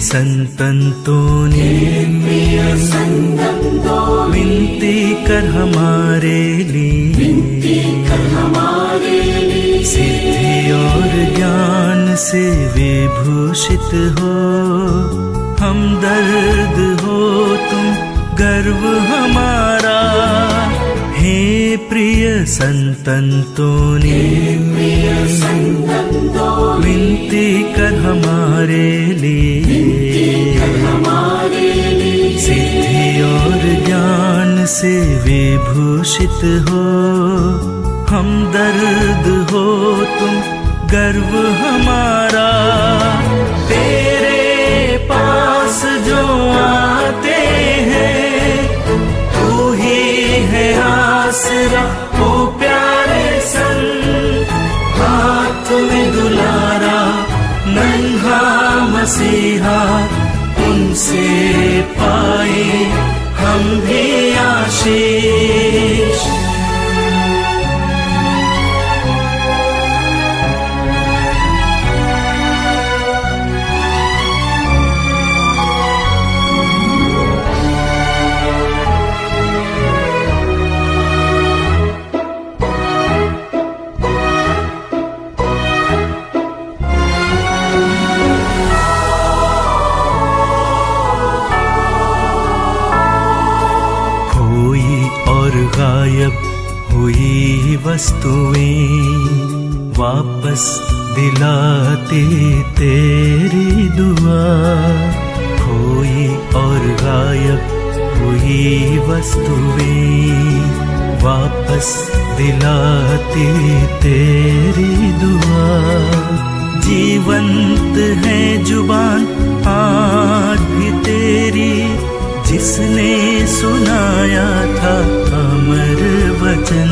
संतों ने विनती कर हमारे लिए, सिद्धि और ज्ञान से विभूषित हो, हमदर्द हो तुम गर्व हमारा। हे प्रिय संतों ने विनती कर हमारे लिए, सिद्धि और ज्ञान से विभूषित हो, हमदर्द हो तुम गर्व हमारा। तेरे पास जो आते हैं तू ही है आसरा, ओ प्यारे संत। हाथ में दुलारा नन्हा मसीहा, उनसे पाए हम भी आशीष। गायब हुई वस्तुएं वापस दिलाते तेरी दुआ। खोई और गायब हुई वस्तुएं वापस दिलाते तेरी दुआ। जीवंत है जुबान आज भी तेरी, जिसने सुनाया था अमर वचन।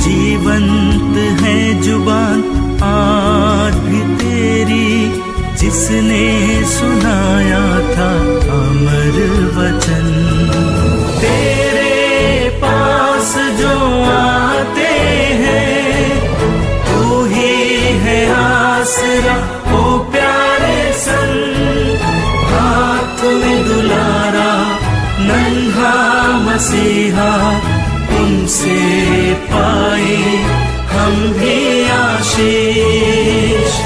जीवंत है जुबान आज भी तेरी, जिसने सुनाया था अमर वचन। तेरे पास जो आते हैं तू ही है आसरा, ओ प्यारे संत। हाथ में दुलारा नन्हा मसीहा, उनसे पाए हम भी आशीष।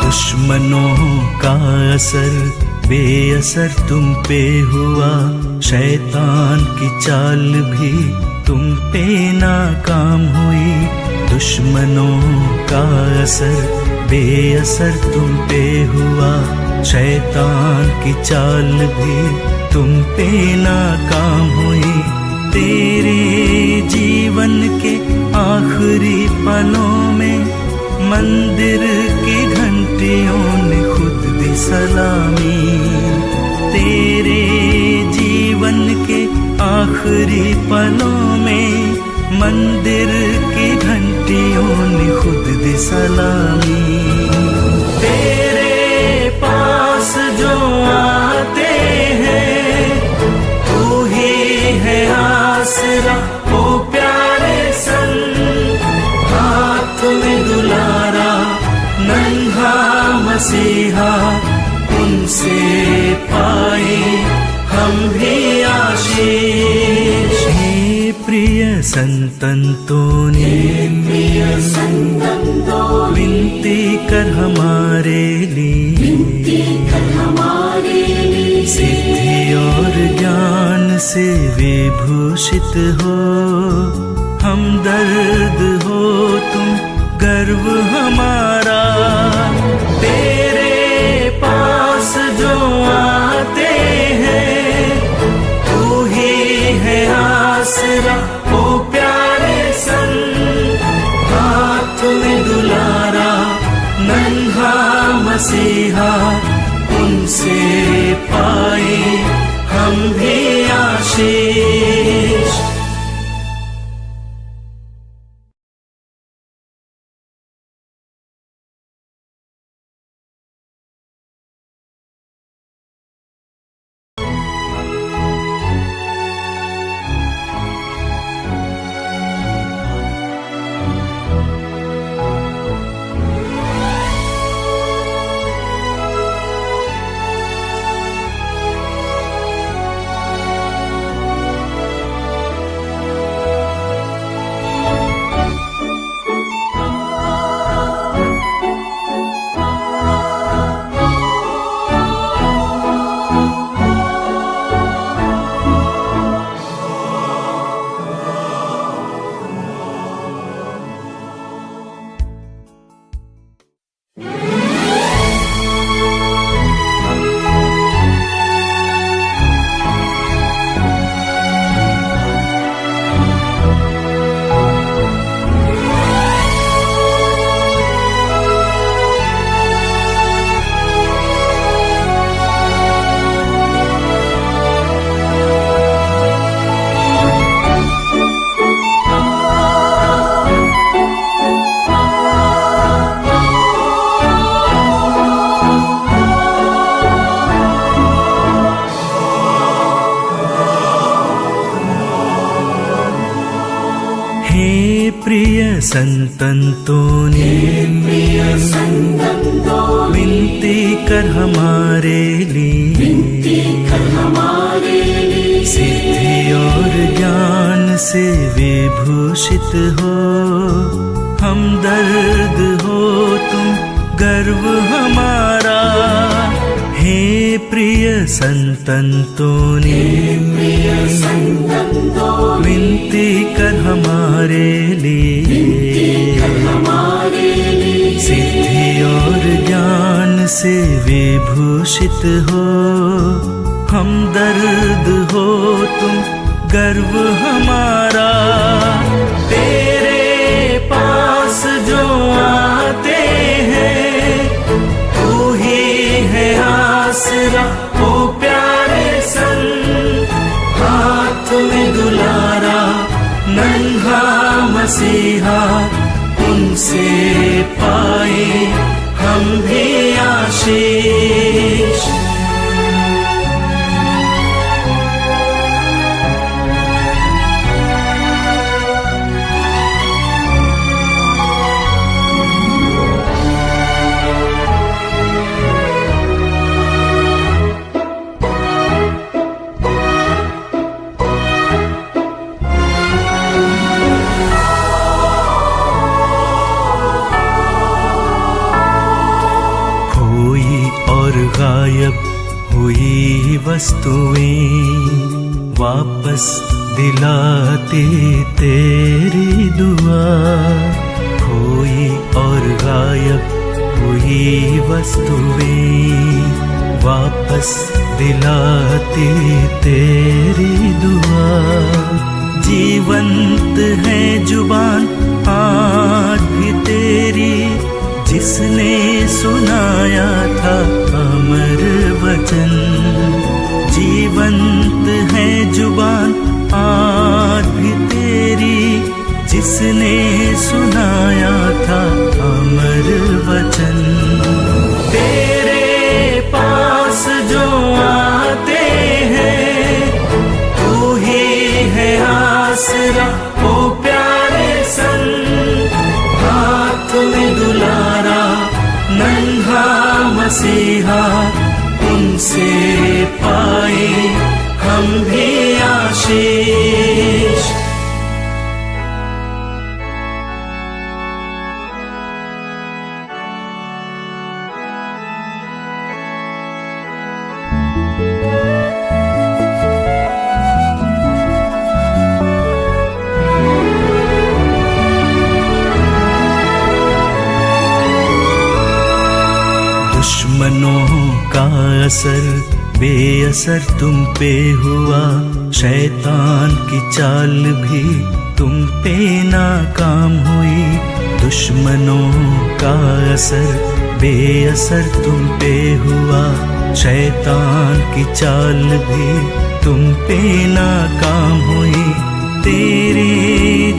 दुश्मनों का असर बेअसर तुम पे हुआ, शैतान की चाल भी तुम पे नाकाम हुई। दुश्मनों का असर बेअसर तुम पे हुआ, शैतान की चाल भी तुम पे नाकाम हुई। तेरे जीवन के आखिरी पलों में मंदिर की घंटियों ने खुद दी सलामी। तेरे जीवन के आखिरी पलों में मंदिर की घंटियों ने खुद दी सलामी। तेरे पास जो आते हैं तू ही है आसरा, ओ प्यारे संत। हाथ में दुलारा नन्हा मसीहा, उनसे पाए हम भी आशीष। हे प्रिय संतों ने विनती कर हमारे लिए, सिद्धि और ज्ञान से विभूषित हो, हमदर्द हो तुम गर्व हमारा। तेरे पास जो आते हैं तू ही है आसरा, ओ प्यारे संत। हाथ में दुलारा नन्हा मसीहा, उनसे पाए हम भी आशीष। प्रिय संतंतोनी विनती कर हमारे लिए, सिद्धि और ज्ञान से विभूषित हो, हमदर्द हो तुम गर्व हमारा। हे प्रिय संतंतोनी विनती कर हमारे लिए, सिद्धि और ज्ञान से विभूषित हो, हमदर्द हो तुम गर्व हमारा। तेरे पास जो आते हैं तू ही है आसरा, ओ प्यारे संत हाथ में दुलारा, नन्हा मसीहा उनसे पाए हम भी आशीष। गायब हुई वस्तुएं वापस दिलाती तेरी दुआ, खोई और गायब हुई वस्तुएं वापस दिलाती तेरी दुआ। जीवंत है जुबान आज भी तेरी, जिसने सुनाया था अमर वचन। जीवंत है जुबान आज भी तेरी, जिसने सुनाया था अमर वचन। तेरे पास जो आते हैं तू ही है आसरा, ओ प्यारे संत हाथ में दुलारा, नन्हा मसीहा उनसे पाए हम भी आशीष। दुश्मनों का असर बेअसर तुम पे हुआ, शैतान की चाल भी तुम पे नाकाम हुई। दुश्मनों का असर बेअसर तुम पे हुआ, शैतान की चाल भी तुम पे नाकाम हुई। तेरे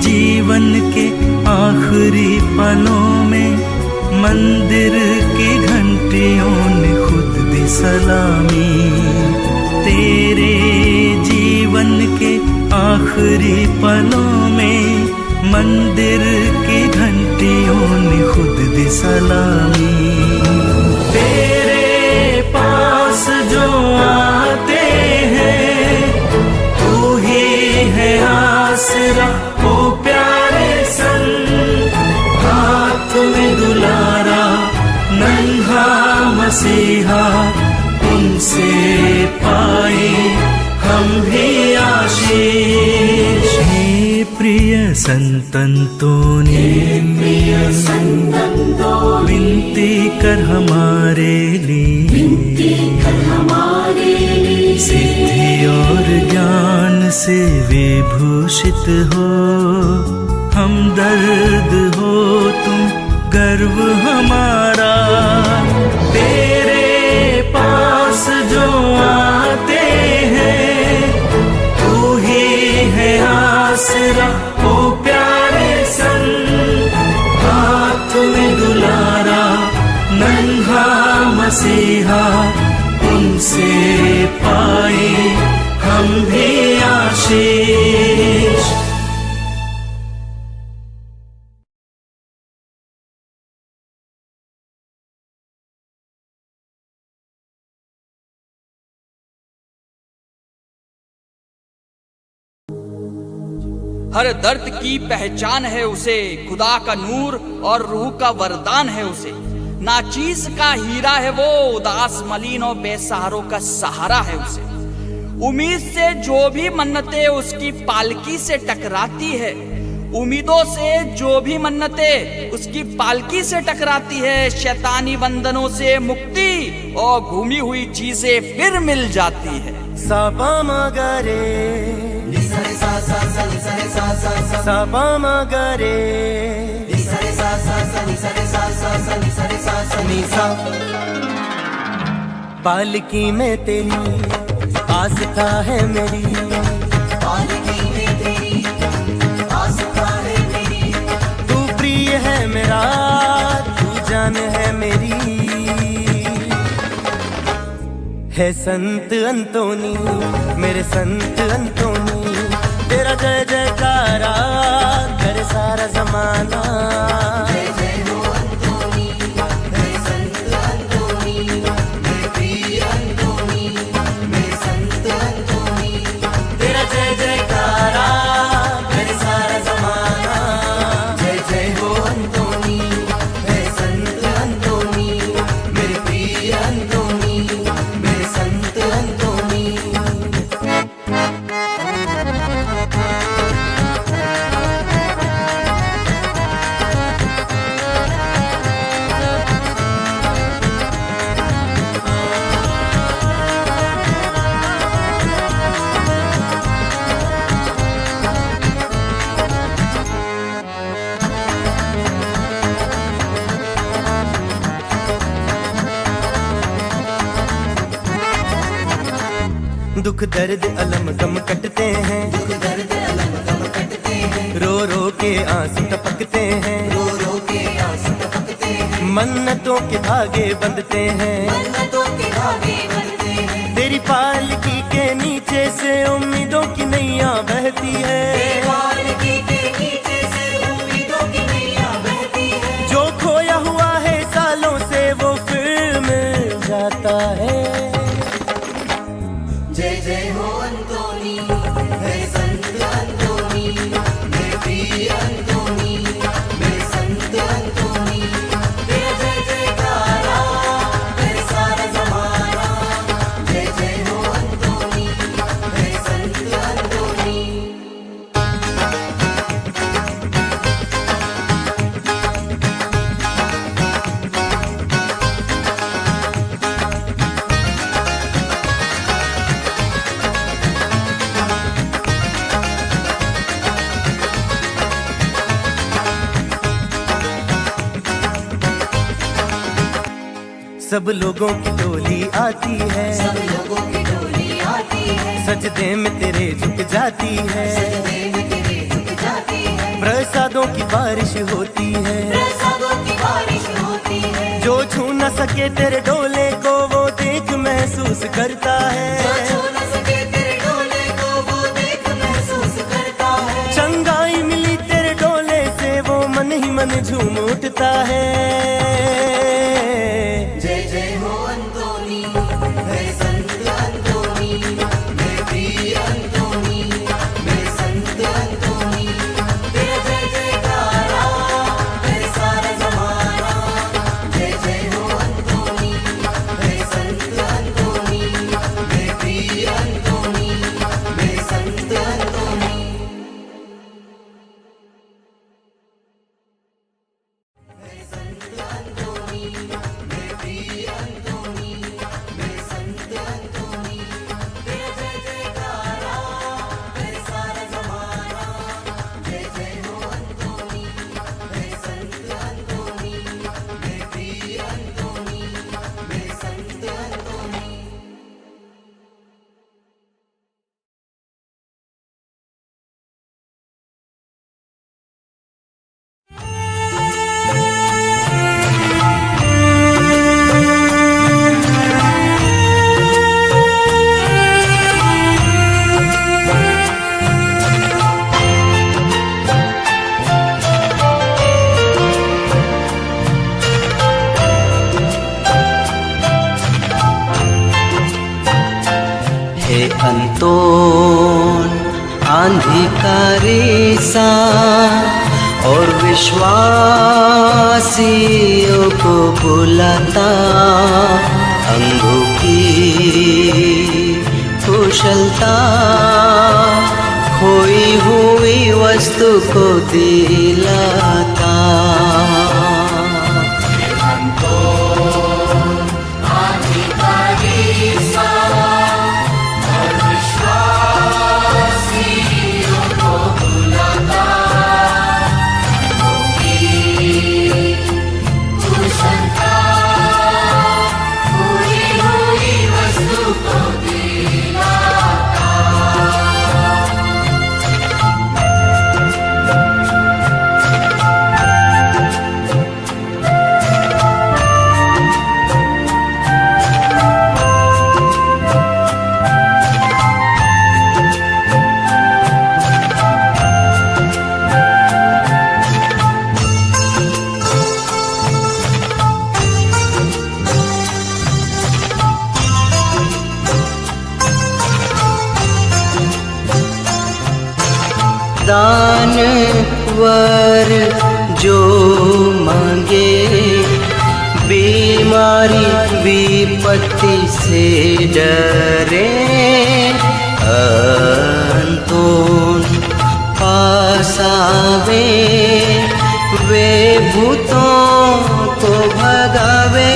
जीवन के आखिरी पलों में मंदिर की घंटियों ने खुद दी सलामी। तेरे जीवन के आखिरी पलों में मंदिर की घंटियों ने खुद दी सलामी। तेरे पास जो आते हैं तू ही है आसरा, ओ प्यारे संत हाथ में दुलारा, नन्हा मसीहा उनसे पाए हम भी आशीष। हे प्रिय संतंतोनी विनती कर हमारे लिए, सिद्धि और ज्ञान से विभूषित हो, हमदर्द हो तुम गर्व हमारा। तेरे पास जो आते हैं तू ही है आसरा, ओ प्यारे संत हाथ में दुलारा, नन्हा मसीहा उनसे पाए हम भी आशीष। हर दर्द की पहचान है उसे, खुदा का नूर और रूह का वरदान है उसे। नाचीज का हीरा है वो, उदास मलिन और बेसहारों का सहारा है उसे। उम्मीद से जो भी मन्नतें उसकी पालकी से टकराती है, उम्मीदों से जो भी मन्नतें उसकी पालकी से टकराती है, शैतानी बंधनों से मुक्ति और घूमी हुई चीजें फिर मिल जाती है। साबा मगरे साबा मगरे पालकी में तेरी आस्था है मेरी, पालकी में तेरी आस्था है मेरी। तू प्रिय है मेरा, तू जान है मेरी। है संत अंतोनी मेरे संत अंतोनी, तेरा जय जयकारा करे सारा जमाना। जय जय हो अंतोनी, मेरे संत अंतोनी, मेरे प्रिय अंतोनी, मेरे संत अंतोनी। तेरा जय जयकारा करे सारा जमाना। जय जय हो अंतोनी, मेरे संत अंतोनी, मेरे प्रिय अंतोनी, मेरे संत अंतोनी। दुख दर्द अलम गम कटते हैं, दुख दर्द अलम गम कटते हैं। रो रो के आंसू टपकते हैं, रो रो के आंसू टपकते हैं। मन्नतों के धागे बंधते हैं, मन्नतों के धागे बंधते हैं। तेरी पालकी के नीचे से उम्मीदों की नैया बहती है, पालकी के नीचे से उम्मीदों की नैया बहती है। जो खोया हुआ है सालों से वो फिर मिल जाता है। जय जय हो अंतोनी, मेरे संत अंतोनी, मेरे प्रिय अंतोनी, मेरे संत अंतोनी। तेरा जय जयकारा करे सारा जमाना। जय जय हो अंतोनी, मेरे संत अंतोनी। सब लोगों की टोली आती है, सब लोगों की टोली आती है। सजदे में तेरे झुक जाती है, सजदे में तेरे झुक जाती है। प्रसादों की बारिश होती है, प्रसादों की बारिश होती है। जो छू न सके तेरे डोले को वो देख महसूस करता है, जो छू न सके तेरे डोले को वो देख महसूस करता है। चंगाई मिली तेरे डोले से वो मन ही मन झूम उठता है। जय जय हो अंतोनी, मेरे संत अंतोनी, मेरे प्रिय अंतोनी, मेरे संत अंतोनी। तेरा जय जयकारा करे सारा जमाना। जय जय हो अंतोनी, मेरे संत अंतोनी, मेरे प्रिय अंतोनी, मेरे संत अंतोनी। मेरे संत अंतोनी, मेरे प्रिय अंतोनी, मेरे संत अंतोनी। तेरा जय जयकारा करे सारा जमाना। जय जय हो अंतोनी, मेरे संत अंतोनी, मेरे प्रिय अंतोनी, मेरे संत अंतोनी। हे अंतोन आंधी का रेसा और विश्वासियों को बुलाता, अंगों की कुशलता, खोई हुई वस्तु को दिलाता। दानवर जो मांगे, बीमारी विपत्ति से डरे, अंतोन पास आवे, वे भूतों को भगावे।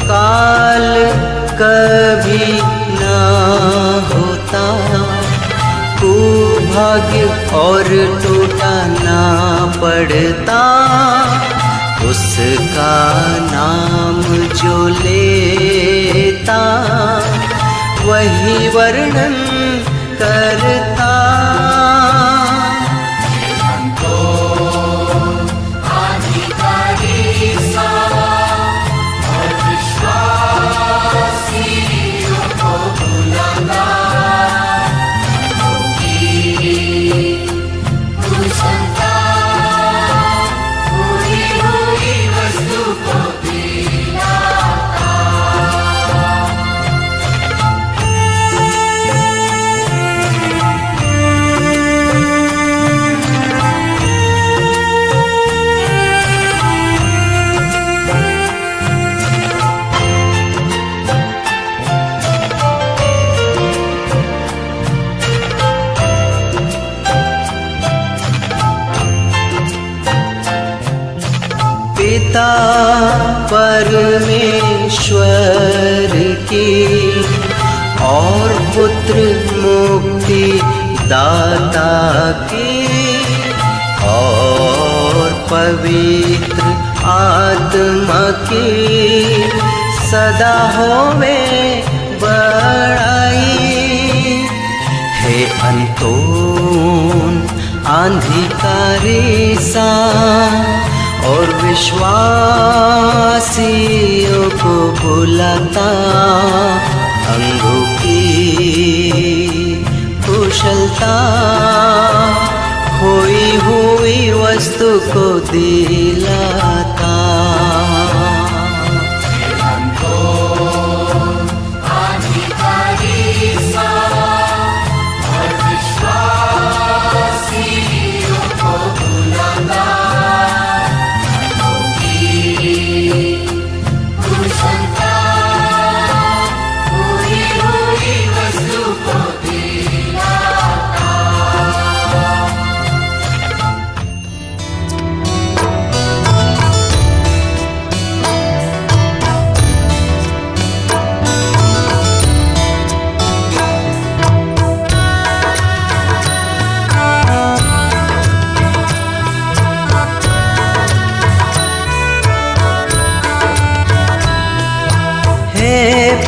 काल कभी ना होता, कुभाग्य और टूटा ना पड़ता, उसका नाम जो लेता वही वर्णन करता। पिता परमेश्वर की और पुत्र मुक्ति दाता की और पवित्र आत्मा की सदा होवे बड़ाई। हे अंतोन आंधी का रेसा और विश्वासियों को बुलाता, अंगों की कुशलता, खोई हुई वस्तु को दिलाता।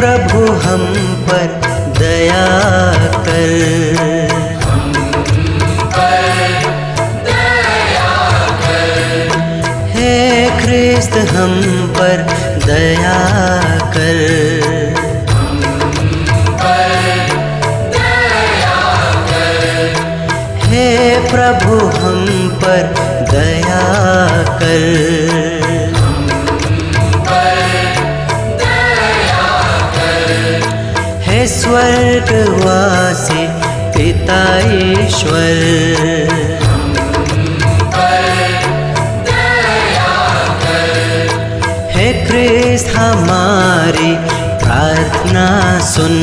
प्रभु हम पर दया कर। हे ख्रिस्त हम पर दया कर। हे प्रभु हम पर दया कर। हे स्वर्गवासी पिता ईश्वर, हे ख्रिस्त हमारी प्रार्थना सुन।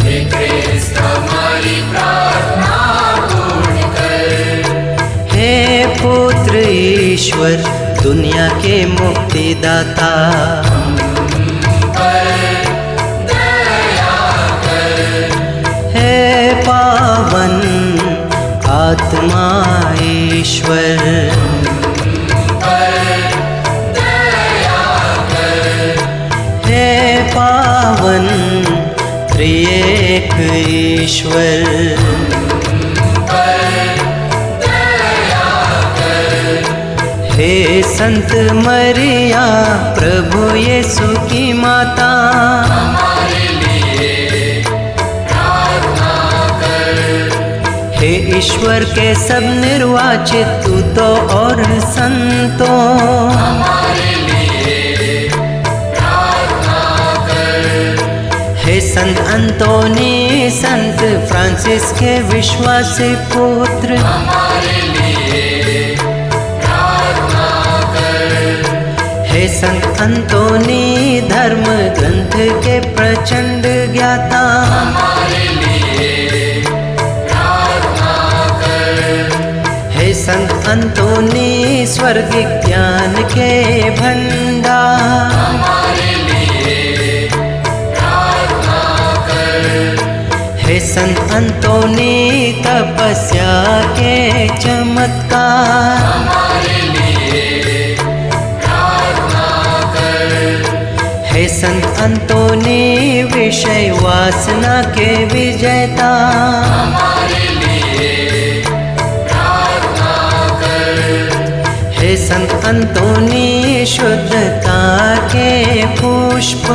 हे ख्रिस्त हमारी प्रार्थना पूर्ण कर। हे पुत्र ईश्वर दुनिया के मुक्तिदाता, हे पावन आत्मा ईश्वर, हे पावन त्रिएक ईश्वर, हे संत मरिया प्रभु यीशु की माता, हे ईश्वर के सब निर्वाचित दूतों और संतों, हे संत अंतोनी, संत फ्रांसिस के विश्वासी पुत्र, हे संत अंतोनी धर्म ग्रंथ के प्रचंड ज्ञाता, हे संत अंतोनी स्वर्गिक ज्ञान के भंडार, हे संत अंतोनी तपस्या के चमत्कार, हे संत अंतोनी विषय वासना के विजेता, हे संत अंतोनी शुद्धता के पुष्प,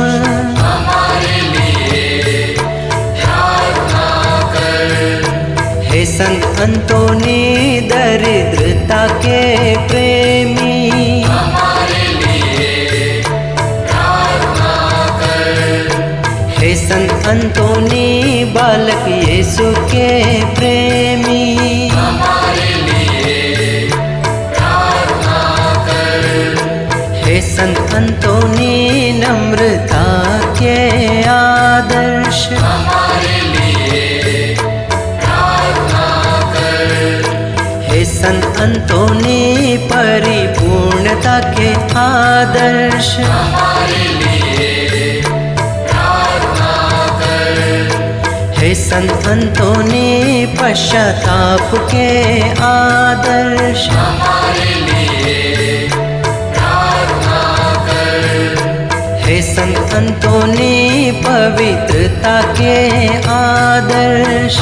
हे संत अंतोनी दरिद्रता के प्रेमी, हे संत अंतोनी बालक यीशु के प्रेमी, हे संत अंतोनी नम्रता के आदर्श, हे संत अंतोनी परिपूर्णता के आदर्श, हे संत अंतोनी पश्चाताप के आदर्श, हे संत अंतोनी पवित्रता के आदर्श,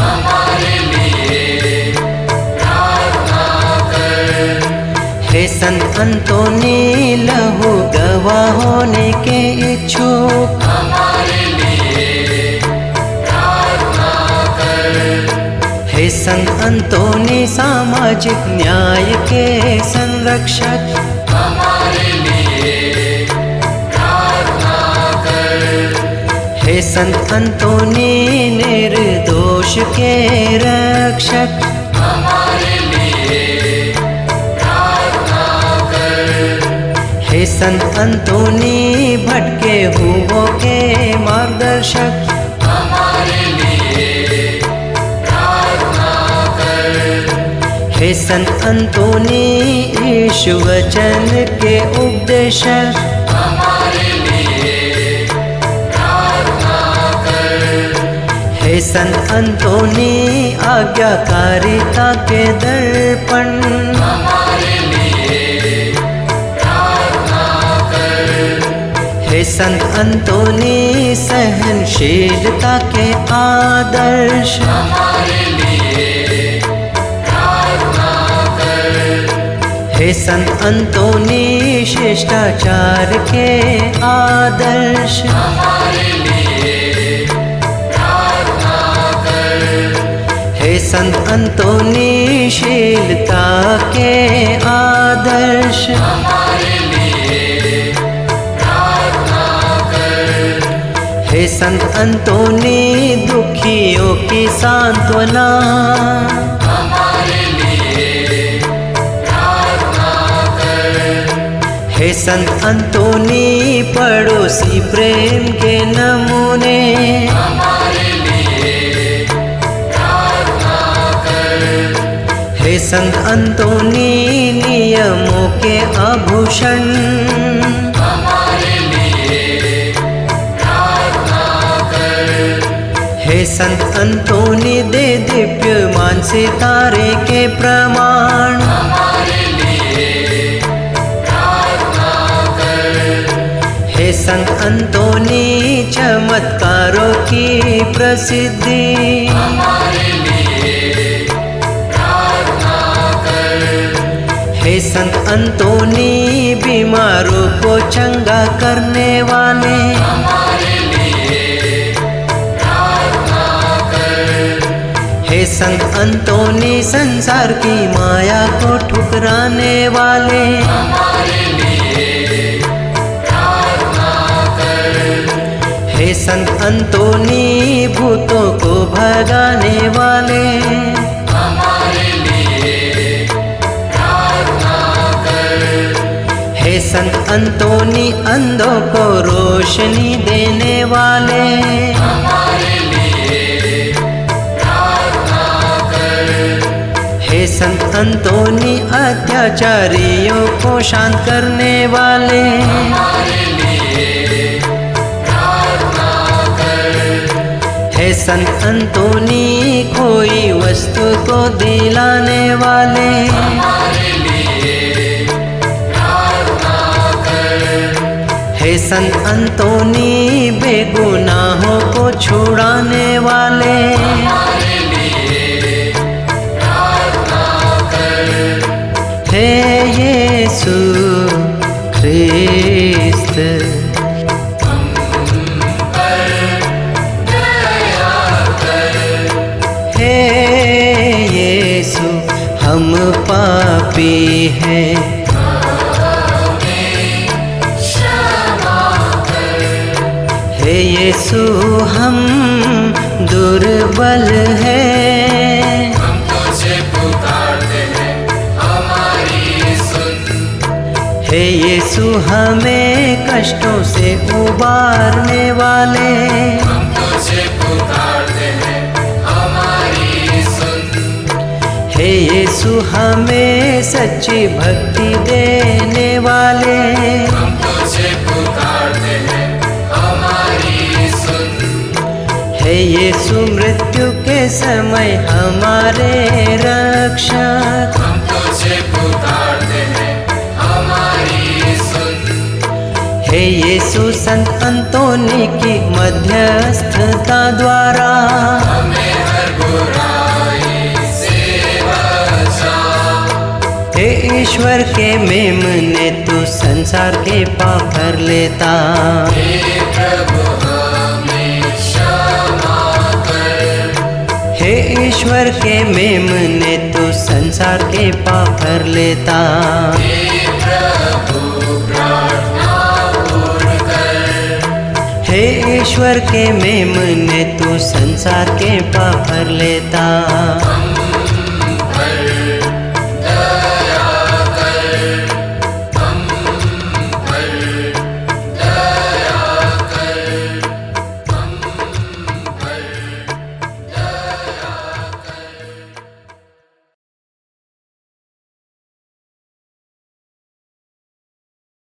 हे संत अंतोनी लहू गवाह होने के इच्छुक, हे संत अंतोनी सामाजिक न्याय के संरक्षक, हे संत अंतोनी निर्दोष के रक्षक, हे संत अंतोनी भटके हुओं के मार्गदर्शक, हे संत अंतोनी यीशु वचन के उपदेशक, हे संत अंतोनी आज्ञाकारिता के दर्पण, हे संत अंतोनी सहनशीलता के आदर्श, हमारे लिए प्रार्थना कर। हे संत अंतोनी शिष्टाचार के आदर्श, हमारे लिए प्रार्थना कर। हे संत अंतोनी शीलता के आदर्श, हमारे लिए प्रार्थना कर। हे संत अंतोनी दुखियों की सांत्वना, हमारे लिए प्रार्थना कर। हे संत अंतोनी पड़ोसी प्रेम के नमूने, हमारे लिए प्रार्थना कर। हे संत अंतोनी नियमों के आभूषण, हमारे लिए प्रार्थना कर। हे संत अंतोनी दे दिव्यमान सितारे के प्रमाण, हमारे लिए प्रार्थना कर। हे संत अंतोनी चमत्कारों की प्रसिद्धि, हमारे लिए प्रार्थना कर। हे संत अंतोनी बीमारों को चंगा करने वाले, हमारे लिए प्रार्थना कर। हे संत अंतोनी संसार की माया को ठुकराने वाले, हमारे लिए प्रार्थना कर। हे संत अंतोनी भूतों को भगाने वाले, हमारे लिए प्रार्थना कर। हे संत अंतोनी अंधों को रोशनी देने वाले, हमारे लिए प्रार्थना कर। हे संत अंतोनी अत्याचारियों को शांत करने वाले, हमारे लिए प्रार्थना कर। हे संत अंतोनी खोई वस्तु को दिलाने वाले, हमारे लिए प्रार्थना कर। हे संत अंतोनी बेगुनाहों को छुड़ाने वाले, हमारे लिए प्रार्थना कर। हे यीशु ख्रिस्त, हे यीशु हम पापी हैं, हे यीशु हम दुर्बल हैं, हम तुझे पुकारते हैं, हमारी सुन। हे यीशु हमें कष्टों से उबारने वाले, हम तुझे पुकारते हैं, हमारी सुन। हे यीशु हमें सच्ची भक्ति देने वाले, हम तुझे पुकारते हैं, हमारी सुन। हे यीशु मृत्यु के समय हमारे रक्षक, हम तुझे पुकारते हैं, हमारी सुन। हे यीशु संत अंतोनी की मध्यस्थता द्वारा, हमें हर बुराई से बचा। हे ईश्वर के मेमने तू संसार के पाप भर लेता, हे प्रभु हमें क्षमा कर। हे ईश्वर के मेमने तू संसार के पाप भर लेता, हे प्रभु प्रार्थना पूर्ण कर। हे ईश्वर के मेमने तू संसार के पाप भर लेता, हम